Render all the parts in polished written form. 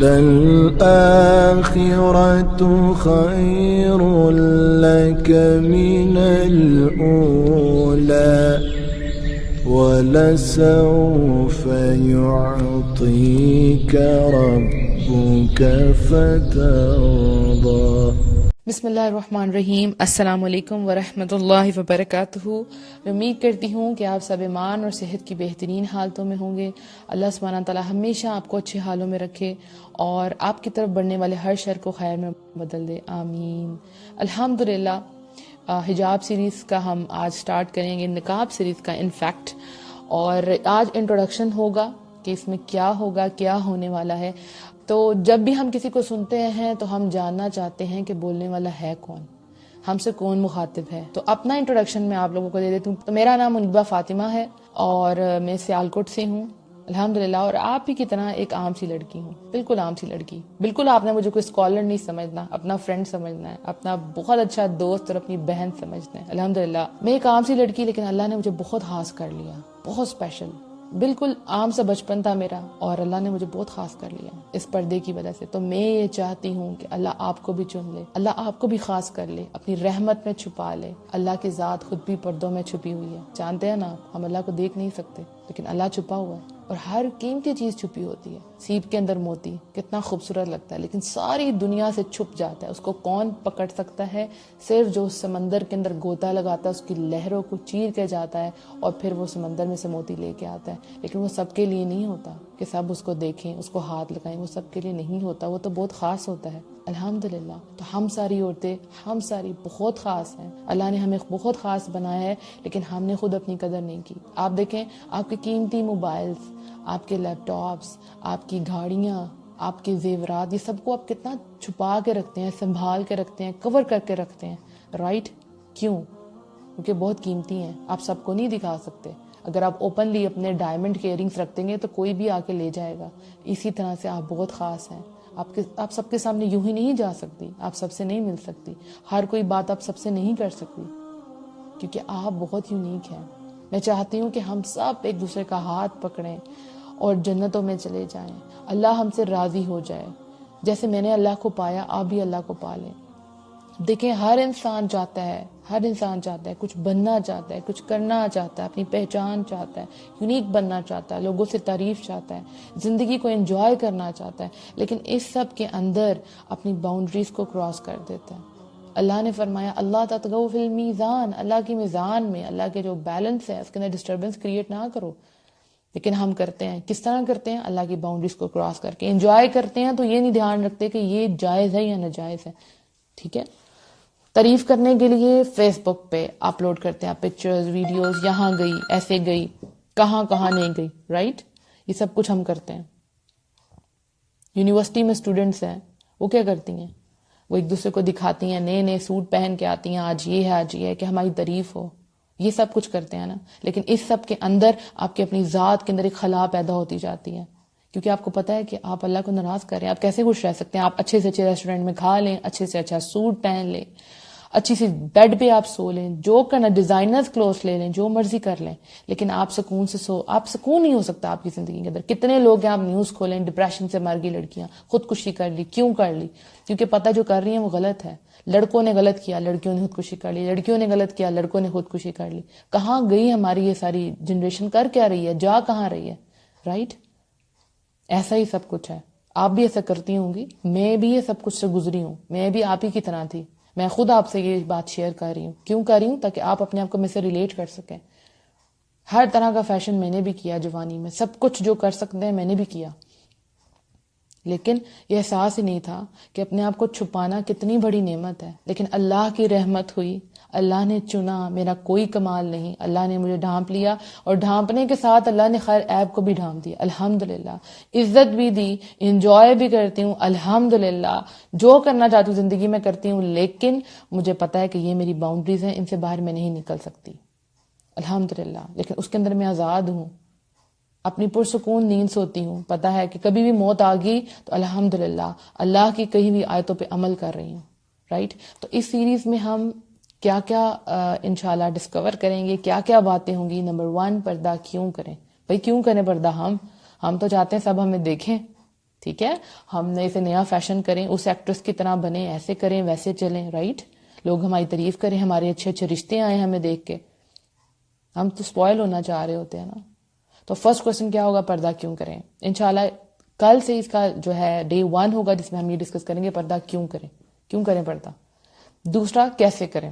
للآخرة خير لك من الأولى ولسوف يعطيك ربك فترضى۔ بسم اللہ الرحمن الرحیم۔ السلام علیکم ورحمۃ اللہ وبرکاتہ۔ میں امید کرتی ہوں کہ آپ سب ایمان اور صحت کی بہترین حالتوں میں ہوں گے۔ اللہ سبحانہ تعالیٰ ہمیشہ آپ کو اچھے حالوں میں رکھے اور آپ کی طرف بڑھنے والے ہر شر کو خیر میں بدل دے، آمین۔ الحمدللہ حجاب سیریز کا ہم آج سٹارٹ کریں گے، نقاب سیریز کا انفیکٹ، اور آج انٹروڈکشن ہوگا کہ اس میں کیا ہوگا، کیا ہونے والا ہے۔ تو جب بھی ہم کسی کو سنتے ہیں تو ہم جاننا چاہتے ہیں کہ بولنے والا ہے کون، ہم سے کون مخاطب ہے۔ تو اپنا انٹروڈکشن میں آپ لوگوں کو دے دیتی ہوں۔ تو میرا نام منیبہ فاطمہ ہے اور میں سیالکوٹ سے ہوں الحمدللہ، اور آپ ہی کی طرح ایک عام سی لڑکی ہوں، بالکل عام سی لڑکی۔ بالکل آپ نے مجھے کوئی اسکالر نہیں سمجھنا، اپنا فرینڈ سمجھنا ہے، اپنا بہت اچھا دوست اور اپنی بہن سمجھنا ہے الحمدللہ۔ میں ایک عام سی لڑکی، لیکن اللہ نے مجھے بہت خاص کر لیا، بہت اسپیشل۔ بالکل عام سا بچپن تھا میرا اور اللہ نے مجھے بہت خاص کر لیا اس پردے کی وجہ سے۔ تو میں یہ چاہتی ہوں کہ اللہ آپ کو بھی چن لے، اللہ آپ کو بھی خاص کر لے، اپنی رحمت میں چھپا لے۔ اللہ کی ذات خود بھی پردوں میں چھپی ہوئی ہے، جانتے ہیں نا، ہم اللہ کو دیکھ نہیں سکتے لیکن اللہ چھپا ہوا ہے، اور ہر قیمتی چیز چھپی ہوتی ہے۔ سیپ کے اندر موتی کتنا خوبصورت لگتا ہے لیکن ساری دنیا سے چھپ جاتا ہے، اس کو کون پکڑ سکتا ہے؟ صرف جو سمندر کے اندر گوتا لگاتا ہے، اس کی لہروں کو چیر کے جاتا ہے اور پھر وہ سمندر میں سے موتی لے کے آتا ہے۔ لیکن وہ سب کے لیے نہیں ہوتا کہ سب اس کو دیکھیں، اس کو ہاتھ لگائیں، وہ سب کے لیے نہیں ہوتا، وہ تو بہت خاص ہوتا ہے الحمدللہ۔ تو ہم ساری عورتیں، ہم ساری بہت خاص ہیں، اللہ نے ہمیں بہت خاص بنایا ہے، لیکن ہم نے خود اپنی قدر نہیں کی۔ آپ دیکھیں، آپ کے قیمتی موبائلز، آپ کے لیپ ٹاپس، آپ کی گاڑیاں، آپ کے زیورات، یہ سب کو آپ کتنا چھپا کے رکھتے ہیں، سنبھال کے رکھتے ہیں، کور کر کے رکھتے ہیں، رائٹ؟ کیوں؟ کیونکہ بہت قیمتی ہیں، آپ سب کو نہیں دکھا سکتے۔ اگر آپ اوپنلی اپنے ڈائمنڈ کے ایئرنگس رکھ دیں گے تو کوئی بھی آ کے لے جائے گا۔ اسی طرح سے آپ بہت خاص ہیں، آپ سب کے سامنے یوں ہی نہیں جا سکتی، آپ سب سے نہیں مل سکتی، ہر کوئی بات آپ سب سے نہیں کر سکتی، کیونکہ آپ بہت یونیک ہیں۔ میں چاہتی ہوں کہ ہم سب ایک دوسرے کا ہاتھ پکڑیں اور جنتوں میں چلے جائیں، اللہ ہم سے راضی ہو جائے۔ جیسے میں نے اللہ کو پایا، آپ بھی اللہ کو پا لیں۔ دیکھیں، ہر انسان چاہتا ہے کچھ بننا چاہتا ہے، کچھ کرنا چاہتا ہے، اپنی پہچان چاہتا ہے، یونیک بننا چاہتا ہے، لوگوں سے تعریف چاہتا ہے، زندگی کو انجوائے کرنا چاہتا ہے، لیکن اس سب کے اندر اپنی باؤنڈریز کو کراس کر دیتا ہے۔ اللہ نے فرمایا اللہ تطغوا فی المیزان، اللہ کی میزان میں، اللہ کے جو بیلنس ہے اس کے اندر ڈسٹربنس کریٹ نہ کرو۔ لیکن ہم کرتے ہیں، کس طرح کرتے ہیں؟ اللہ کی باؤنڈریز کو کراس کر کے انجوائے کرتے ہیں، تو یہ نہیں دھیان رکھتے کہ یہ جائز ہے یا ناجائز ہے، ٹھیک ہے؟ تعریف کرنے کے لیے فیس بک پہ اپلوڈ کرتے ہیں پکچرز، ویڈیوز، یہاں گئی، ایسے گئی، کہاں نہیں گئی، رائٹ؟ یہ سب کچھ ہم کرتے ہیں۔ یونیورسٹی میں اسٹوڈنٹس ہیں، وہ کیا کرتی ہیں؟ وہ ایک دوسرے کو دکھاتی ہیں، نئے سوٹ پہن کے آتی ہیں، آج یہ ہے کہ ہماری تعریف ہو، یہ سب کچھ کرتے ہیں نا۔ لیکن اس سب کے اندر آپ کی اپنی ذات کے اندر ایک خلا پیدا ہوتی جاتی ہے، کیونکہ آپ کو پتا ہے کہ آپ اللہ کو ناراض کر رہے ہیں۔ آپ کیسے خوش رہ سکتے ہیں؟ آپ اچھے سے اچھے ریسٹورینٹ میں کھا لیں، اچھے سے اچھا سوٹ پہن لیں، اچھی سی بیڈ پہ آپ سو لیں، جو کرنا، ڈیزائنرز کلوتھ لے لیں، جو مرضی کر لیں، لیکن آپ سکون نہیں ہو سکتا آپ کی زندگی کے اندر۔ کتنے لوگ ہیں، آپ نیوز کھولیں، ڈپریشن سے مر گئی لڑکیاں، خودکشی کر لی۔ کیوں کر لی؟ کیونکہ پتہ جو کر رہی ہیں وہ غلط ہے۔ لڑکوں نے غلط کیا، لڑکیوں نے خودکشی کر لی، لڑکیوں نے غلط کیا، لڑکوں نے خودکشی کر لی۔ کہاں گئی ہماری یہ ساری جنریشن؟ کر کیا رہی ہے؟ جا کہاں رہی ہے؟ رائٹ؟ ایسا ہی سب کچھ ہے۔ آپ بھی ایسا کرتی ہوں گی، میں بھی یہ سب کچھ سے گزری ہوں، میں بھی آپ ہی کی طرح تھی۔ میں خود آپ سے یہ بات شیئر کر رہی ہوں، کیوں کر رہی ہوں؟ تاکہ آپ اپنے آپ کو میں سے ریلیٹ کر سکیں۔ ہر طرح کا فیشن میں نے بھی کیا جوانی میں، سب کچھ جو کر سکتے ہیں میں نے بھی کیا، لیکن یہ احساس ہی نہیں تھا کہ اپنے آپ کو چھپانا کتنی بڑی نعمت ہے۔ لیکن اللہ کی رحمت ہوئی، اللہ نے چنا، میرا کوئی کمال نہیں، اللہ نے مجھے ڈھانپ لیا، اور ڈھانپنے کے ساتھ اللہ نے خیر عیب کو بھی ڈھانپ دیا الحمدللہ، عزت بھی دی، انجوائے بھی کرتی ہوں الحمدللہ، جو کرنا چاہتی ہوں زندگی میں کرتی ہوں، لیکن مجھے پتا ہے کہ یہ میری باؤنڈریز ہیں، ان سے باہر میں نہیں نکل سکتی الحمدللہ، لیکن اس کے اندر میں آزاد ہوں، اپنی پرسکون نیند سوتی ہوں، پتا ہے کہ کبھی بھی موت آ گئی تو الحمدللہ اللہ کی کہی ہوئی آیتوں پہ عمل کر رہی ہوں، رائٹ؟ تو اس سیریز میں ہم کیا کیا انشاءاللہ ڈسکور کریں گے، کیا کیا باتیں ہوں گی۔ نمبر 1، پردہ کیوں کریں؟ بھئی کیوں کریں پردہ؟ ہم تو چاہتے ہیں سب ہمیں دیکھیں، ٹھیک ہے، ہم نے اسے نیا فیشن کریں، اس ایکٹریس کی طرح بنیں، ایسے کریں ویسے چلیں، رائٹ، لوگ ہماری تعریف کریں، ہمارے اچھے اچھے رشتے آئیں ہمیں دیکھ کے، ہم تو سپوائل ہونا چاہ رہے ہوتے ہیں نا. تو فرسٹ کوشچن کیا ہوگا، پردہ کیوں کریں. انشاءاللہ کل سے اس کا جو ہے ڈے 1 ہوگا جس میں ہم یہ ڈسکس کریں گے پردہ کیوں کریں، کیوں کریں پردہ. دوسرا، کیسے کریں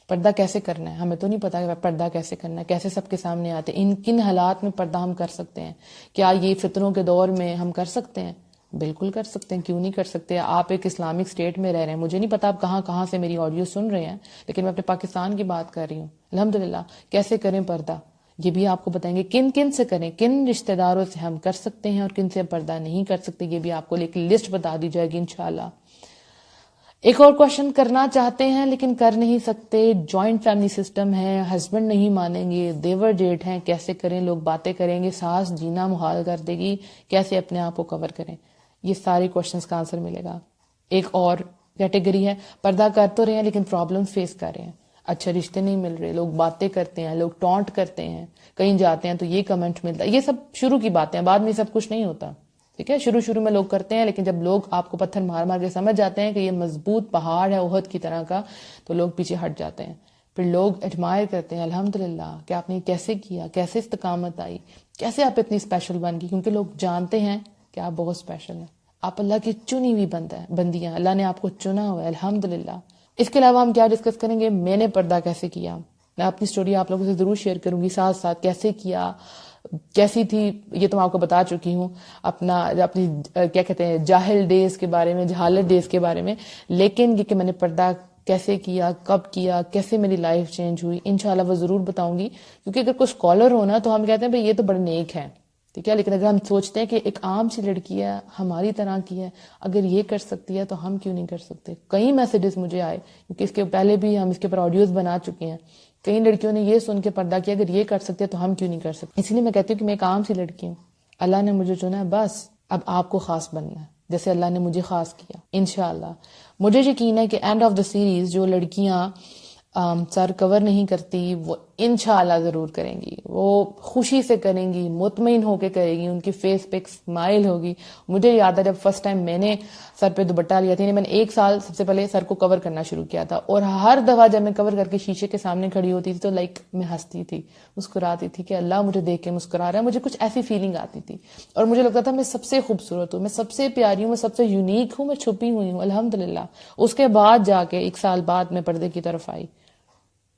پردہ، کیسے کرنا ہے. ہمیں تو نہیں پتا کہ پردہ کیسے کرنا ہے، کیسے سب کے سامنے آتے ہیں، کن حالات میں پردہ ہم کر سکتے ہیں. کیا یہ فتنوں کے دور میں ہم کر سکتے ہیں؟ بالکل کر سکتے ہیں، کیوں نہیں کر سکتے. آپ ایک اسلامک اسٹیٹ میں رہ رہے ہیں، مجھے نہیں پتا آپ کہاں کہاں سے میری آڈیو سن رہے ہیں، لیکن میں اپنے پاکستان کی بات کر رہی ہوں. الحمدللہ. کیسے کریں پردہ، یہ بھی آپ کو بتائیں گے. کن کن سے کریں، کن رشتہ داروں سے ہم کر سکتے ہیں اور کن سے پردہ نہیں کر سکتے، یہ بھی آپ کو ایک لسٹ بتا دی جائے گی انشاءاللہ. ایک اور کوشچن کرنا چاہتے ہیں لیکن کر نہیں سکتے. جوائنٹ فیملی سسٹم ہے، ہسبینڈ نہیں مانیں گے، دیور جیٹھ ہیں، کیسے کریں، لوگ باتیں کریں گے، ساس جینا محال کر دے گی، کیسے اپنے آپ کو کور کریں. یہ سارے کوشچنس کا آنسر ملے گا. ایک اور کیٹیگری ہے، پردہ کر تو رہے ہیں لیکن پرابلم فیس کر رہے ہیں، اچھے رشتے نہیں مل رہے، لوگ باتیں کرتے ہیں، لوگ ٹونٹ کرتے ہیں، کہیں جاتے ہیں تو یہ کمنٹ ملتا ہے. یہ سب شروع کی باتیں ہیں، بعد میں سب کچھ نہیں ہوتا. ٹھیک ہے، شروع میں لوگ کرتے ہیں، لیکن جب لوگ آپ کو پتھر مار مار کے سمجھ جاتے ہیں کہ یہ مضبوط پہاڑ ہے احد کی طرح کا، تو لوگ پیچھے ہٹ جاتے ہیں. پھر لوگ ایڈمائر کرتے ہیں، الحمدللہ کہ آپ نے کیسے کیا، کیسے استقامت آئی، کیسے آپ اتنی اسپیشل بن گئی، کیونکہ لوگ جانتے ہیں کہ آپ بہت اسپیشل ہیں، آپ اللہ کی چنی ہوئی بندیاں، اللہ نے آپ کو چنا ہوا ہے، الحمدللہ. اس کے علاوہ ہم کیا ڈسکس کریں گے، میں نے پردہ کیسے کیا. میں اپنی سٹوری آپ لوگوں سے ضرور شیئر کروں گی، ساتھ ساتھ کیسے کیا، کیسی تھی، یہ تو میں آپ کو بتا چکی ہوں اپنی کیا کہتے ہیں جاہل ڈیز کے بارے میں، جہالت ڈیز کے بارے میں. لیکن یہ کہ میں نے پردہ کیسے کیا، کب کیا، کیسے میری لائف چینج ہوئی، انشاءاللہ وہ ضرور بتاؤں گی. کیونکہ اگر کوئی اسکالر ہونا تو ہم کہتے ہیں بھئی یہ تو بڑے نیک ہے، ٹھیک ہے، لیکن اگر ہم سوچتے ہیں کہ ایک عام سی لڑکی ہے، ہماری طرح کی ہے، اگر یہ کر سکتی ہے تو ہم کیوں نہیں کر سکتے. کئی میسیجز مجھے آئے، کیونکہ اس کے پہلے بھی ہم اس کے اوپر آڈیوز بنا چکے ہیں. کئی لڑکیوں نے یہ سن کے پردہ کیا، اگر یہ کر سکتے ہیں تو ہم کیوں نہیں کر سکتے. اسی لیے میں کہتی ہوں کہ میں ایک عام سی لڑکی ہوں، اللہ نے مجھے چنا ہے، بس اب آپ کو خاص بننا ہے جیسے اللہ نے مجھے خاص کیا. انشاءاللہ مجھے یقین ہے کہ اینڈ آف دا سیریز جو لڑکیاں سر کور نہیں کرتی وہ انشاءاللہ ضرور کریں گی، وہ خوشی سے کریں گی، مطمئن ہو کے کریں گی، ان کی فیس پہ ایک اسمائل ہوگی. مجھے یاد ہے جب فرسٹ ٹائم میں نے سر پہ دوپٹہ لیا تھا، میں نے 1 سال سب سے پہلے سر کو کور کرنا شروع کیا تھا، اور ہر دفعہ جب میں کور کر کے شیشے کے سامنے کھڑی ہوتی تھی تو میں ہنستی تھی، مسکراتی تھی کہ اللہ مجھے دیکھ کے مسکرا رہا ہے. مجھے کچھ ایسی فیلنگ آتی تھی اور مجھے لگتا تھا میں سب سے خوبصورت ہوں، میں سب سے پیاری ہوں، میں سب سے یونیک ہوں، میں چھپی ہوئی ہوں. الحمدللہ اس کے بعد جا کے 1 سال بعد میں پردے کی طرف آئی.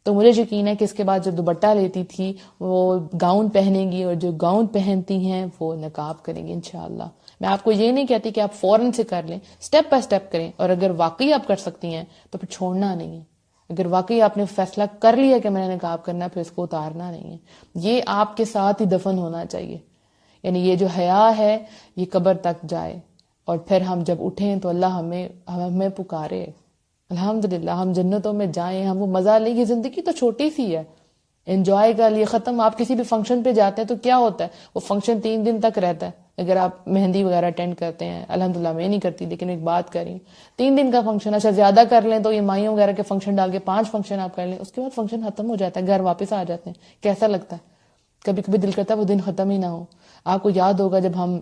تو مجھے یقین ہے کہ اس کے بعد جو دوپٹہ لیتی تھی وہ گاؤن پہنیں گی، اور جو گاؤن پہنتی ہیں وہ نقاب کریں گی انشاءاللہ. میں آپ کو یہ نہیں کہتی کہ آپ فوراً سے کر لیں، سٹیپ بائی سٹیپ کریں، اور اگر واقعی آپ کر سکتی ہیں تو پھر چھوڑنا نہیں ہے. اگر واقعی آپ نے فیصلہ کر لیا کہ میں نے نقاب کرنا ہے، پھر اس کو اتارنا نہیں ہے. یہ آپ کے ساتھ ہی دفن ہونا چاہیے. یعنی یہ جو حیا ہے یہ قبر تک جائے، اور پھر ہم جب اٹھیں تو اللہ ہمیں پکارے. الحمدللہ ہم جنتوں میں جائیں، ہم وہ مزہ لیں. یہ زندگی تو چھوٹی سی ہے، انجوائے کا لیے ختم. آپ کسی بھی فنکشن پہ جاتے ہیں تو کیا ہوتا ہے، وہ فنکشن 3 دن تک رہتا ہے. اگر آپ مہندی وغیرہ اٹینڈ کرتے ہیں، الحمدللہ میں نہیں کرتی لیکن ایک بات کر رہی ہوں، 3 دن کا فنکشن، اچھا زیادہ کر لیں تو یہ مائیوں وغیرہ کے فنکشن ڈال کے 5 فنکشن آپ کر لیں، اس کے بعد فنکشن ختم ہو جاتا ہے، گھر واپس آ جاتے ہیں. کیسا لگتا ہے؟ کبھی کبھی دل کرتا ہے وہ دن ختم ہی نہ ہو. آپ کو یاد ہوگا جب ہم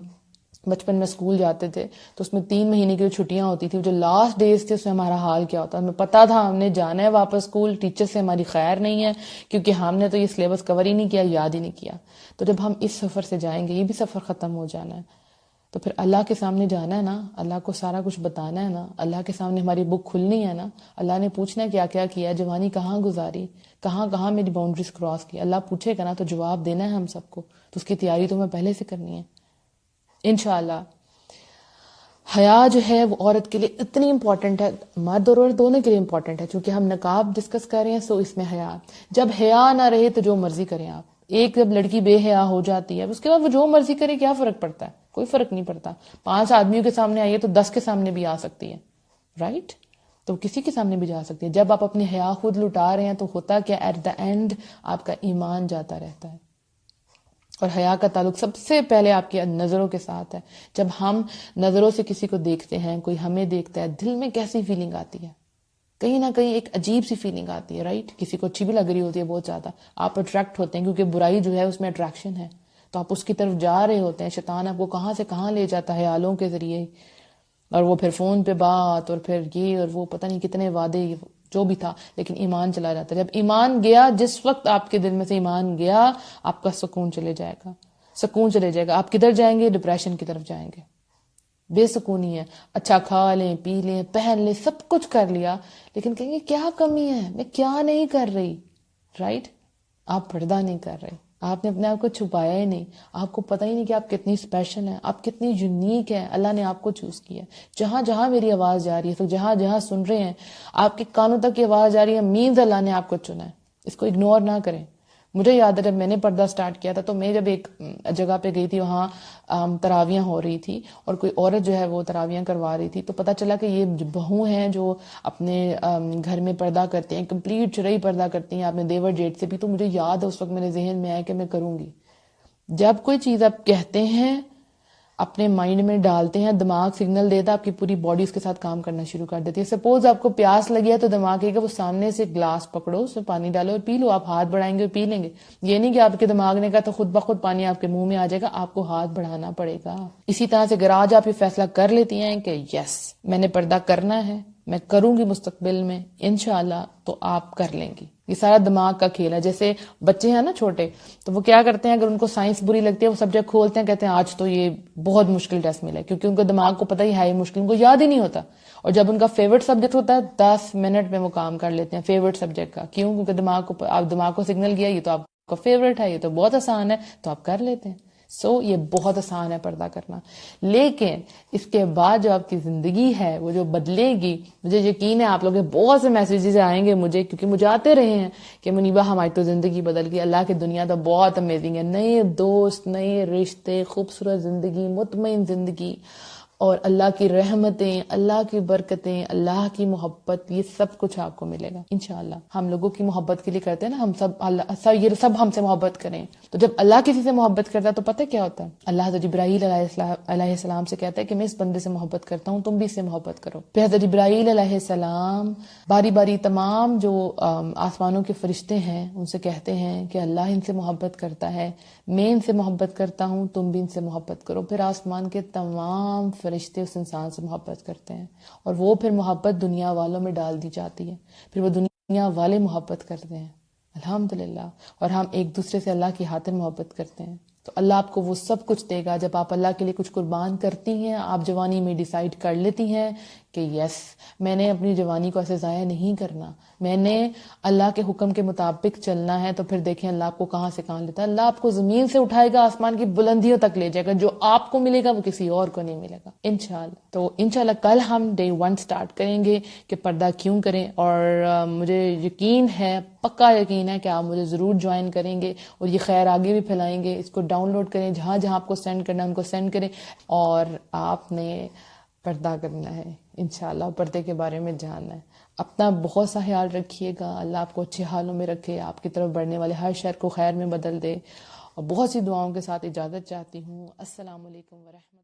بچپن میں اسکول جاتے تھے تو اس میں 3 مہینے کی جو چھٹیاں ہوتی تھی، جو لاسٹ ڈیز تھے، اس میں ہمارا حال کیا ہوتا. ہمیں پتا تھا ہم نے جانا ہے واپس اسکول، ٹیچر سے ہماری خیر نہیں ہے کیونکہ ہم نے تو یہ سلیبس کور ہی نہیں کیا، یاد ہی نہیں کیا. تو جب ہم اس سفر سے جائیں گے، یہ بھی سفر ختم ہو جانا ہے، تو پھر اللہ کے سامنے جانا ہے نا، اللہ کو سارا کچھ بتانا ہے نا، اللہ کے سامنے ہماری بک کھلنی ہے نا. اللہ نے پوچھنا ہے کیا کیا کیا، جوانی کہاں گزاری، کہاں کہاں میری باؤنڈریز کراس کی. اللہ پوچھے گا نا تو جواب دینا ہے ہم سب کو. تو اس کی تیاری تو ہمیں پہلے سے کرنی ہے انشاءاللہ. حیا جو ہے وہ عورت کے لیے اتنی امپورٹنٹ ہے، مرد اور عورت دونوں کے لیے امپورٹنٹ ہے. چونکہ ہم نقاب ڈسکس کر رہے ہیں سو اس میں حیا. جب حیا نہ رہے تو جو مرضی کریں آپ. ایک جب لڑکی بے حیا ہو جاتی ہے اس کے بعد وہ جو مرضی کرے، کیا فرق پڑتا ہے؟ کوئی فرق نہیں پڑتا. 5 آدمیوں کے سامنے آئیے تو 10 کے سامنے بھی آ سکتی ہے، رائٹ؟ تو کسی کے سامنے بھی جا سکتی ہے. جب آپ اپنی حیا خود لٹا رہے ہیں تو ہوتا کیا، ایٹ دا اینڈ آپ کا ایمان جاتا رہتا ہے. اور حیا کا تعلق سب سے پہلے آپ کی نظروں کے ساتھ ہے. جب ہم نظروں سے کسی کو دیکھتے ہیں، کوئی ہمیں دیکھتا ہے، دل میں کیسی فیلنگ آتی ہے؟ کہیں نہ کہیں ایک عجیب سی فیلنگ آتی ہے، رائٹ؟ کسی کو اچھی بھی لگ رہی ہوتی ہے بہت زیادہ، آپ اٹریکٹ ہوتے ہیں کیونکہ برائی جو ہے اس میں اٹریکشن ہے. تو آپ اس کی طرف جا رہے ہوتے ہیں. شیطان آپ کو کہاں سے کہاں لے جاتا ہے آلوں کے ذریعے, اور وہ پھر فون پہ بات, اور پھر یہ اور وہ, پتہ نہیں کتنے وعدے, جو بھی تھا, لیکن ایمان چلا جاتا ہے. جب ایمان گیا, جس وقت آپ کے دل میں سے ایمان گیا, آپ کا سکون چلے جائے گا, سکون چلے جائے گا. آپ کدھر جائیں گے؟ ڈپریشن کی طرف جائیں گے. بے سکونی ہے. اچھا کھا لیں, پی لیں, پہن لیں, سب کچھ کر لیا, لیکن کہیں گے کیا کمی ہے, میں کیا نہیں کر رہی. رائٹ, آپ پردہ نہیں کر رہے, آپ نے اپنے آپ کو چھپایا ہی نہیں, آپ کو پتہ ہی نہیں کہ آپ کتنی اسپیشل ہیں, آپ کتنی یونیک ہیں. اللہ نے آپ کو چوز کیا. جہاں جہاں میری آواز جا رہی ہے, تو جہاں جہاں سن رہے ہیں, آپ کے کانوں تک کی آواز جا رہی ہے, مینز اللہ نے آپ کو چنا ہے. اس کو اگنور نہ کریں. مجھے یاد ہے جب میں نے پردہ سٹارٹ کیا تھا, تو میں جب ایک جگہ پہ گئی تھی, وہاں تراویاں ہو رہی تھی, اور کوئی عورت جو ہے وہ تراویاں کروا رہی تھی, تو پتہ چلا کہ یہ بہو ہیں جو اپنے گھر میں پردہ کرتے ہیں, کمپلیٹ شرعی پردہ کرتی ہیں اپنے دیور جیٹ سے بھی. تو مجھے یاد ہے اس وقت میرے ذہن میں آیا کہ میں کروں گی. جب کوئی چیز آپ کہتے ہیں, اپنے مائنڈ میں ڈالتے ہیں, دماغ سگنل دیتا, آپ کی پوری باڈی اس کے ساتھ کام کرنا شروع کر دیتی ہے. سپوز آپ کو پیاس لگی ہے, تو دماغ کہے گا وہ سامنے سے گلاس پکڑو, اس میں پانی ڈالو اور پی لو. آپ ہاتھ بڑھائیں گے اور پی لیں گے. یہ نہیں کہ آپ کے دماغ نے کہا تو خود بخود پانی آپ کے منہ میں آ جائے گا, آپ کو ہاتھ بڑھانا پڑے گا. اسی طرح سے اگر آج آپ یہ فیصلہ کر لیتی ہیں کہ یس میں نے پردہ کرنا ہے, میں کروں گی مستقبل میں انشاءاللہ, تو آپ کر لیں گی. یہ سارا دماغ کا کھیل ہے. جیسے بچے ہیں نا چھوٹے, تو وہ کیا کرتے ہیں, اگر ان کو سائنس بری لگتی ہے, وہ سبجیکٹ کھولتے ہیں, کہتے ہیں آج تو یہ بہت مشکل ٹیسٹ ملا ہے, کیونکہ ان کو دماغ کو پتہ ہی ہے یہ مشکل, ان کو یاد ہی نہیں ہوتا. اور جب ان کا فیورٹ سبجیکٹ ہوتا ہے, 10 منٹ میں وہ کام کر لیتے ہیں فیورٹ سبجیکٹ کا. کیوں؟ کیونکہ دماغ کو سگنل کیا یہ تو آپ کا فیورٹ ہے, یہ تو بہت آسان ہے, تو آپ کر لیتے ہیں. یہ بہت آسان ہے پردہ کرنا. لیکن اس کے بعد جو آپ کی زندگی ہے وہ جو بدلے گی, مجھے یقین ہے آپ لوگ کے بہت سے میسیجز آئیں گے مجھے, کیونکہ مجھے آتے رہے ہیں کہ منیبہ ہماری تو زندگی بدل گئی. اللہ کی دنیا تو بہت امیزنگ ہے. نئے دوست, نئے رشتے, خوبصورت زندگی, مطمئن زندگی, اور اللہ کی رحمتیں, اللہ کی برکتیں, اللہ کی محبت, یہ سب کچھ آپ کو ملے گا انشاءاللہ. ہم لوگوں کی محبت کے لیے کرتے ہیں نا, ہم سب یہ سب ہم سے محبت کریں. تو جب اللہ کسی سے محبت کرتا ہے تو پتہ کیا ہوتا ہے, اللہ حضرت جبرائیل علیہ السلام سے کہتا ہے کہ میں اس بندے سے محبت کرتا ہوں, تم بھی اس سے محبت کرو. پھر حضرت جبرائیل علیہ السلام باری باری تمام جو آسمانوں کے فرشتے ہیں ان سے کہتے ہیں کہ اللہ ان سے محبت کرتا ہے, میں ان سے محبت کرتا ہوں, تم بھی ان سے محبت کرو. پھر آسمان کے تمام فرشتے اس انسان سے محبت کرتے ہیں, اور وہ پھر محبت دنیا والوں میں ڈال دی جاتی ہے. پھر وہ دنیا والے محبت کرتے ہیں الحمدللہ, اور ہم ایک دوسرے سے اللہ کی خاطر محبت کرتے ہیں. تو اللہ آپ کو وہ سب کچھ دے گا جب آپ اللہ کے لیے کچھ قربان کرتی ہیں. آپ جوانی میں ڈیسائیڈ کر لیتی ہیں کہ یس میں نے اپنی جوانی کو ایسے ضائع نہیں کرنا, میں نے اللہ کے حکم کے مطابق چلنا ہے. تو پھر دیکھیں اللہ آپ کو کہاں سے کہاں لیتا ہے. اللہ آپ کو زمین سے اٹھائے گا, آسمان کی بلندیوں تک لے جائے گا. جو آپ کو ملے گا وہ کسی اور کو نہیں ملے گا انشاءاللہ. تو انشاءاللہ کل ہم Day 1 سٹارٹ کریں گے کہ پردہ کیوں کریں, اور مجھے یقین ہے, پکا یقین ہے کہ آپ مجھے ضرور جوائن کریں گے, اور یہ خیر آگے بھی پھیلائیں گے. اس کو ڈاؤن لوڈ کریں, جہاں جہاں آپ کو سینڈ کرنا ہے ان کو سینڈ کریں, اور آپ نے پردہ کرنا ہے انشاءاللہ, پردے کے بارے میں جاننا ہے. اپنا بہت سا خیال رکھیے گا, اللہ آپ کو اچھے حالوں میں رکھے, آپ کی طرف بڑھنے والے ہر شر کو خیر میں بدل دے, اور بہت سی دعاؤں کے ساتھ اجازت چاہتی ہوں. السلام علیکم ورحمۃ اللہ.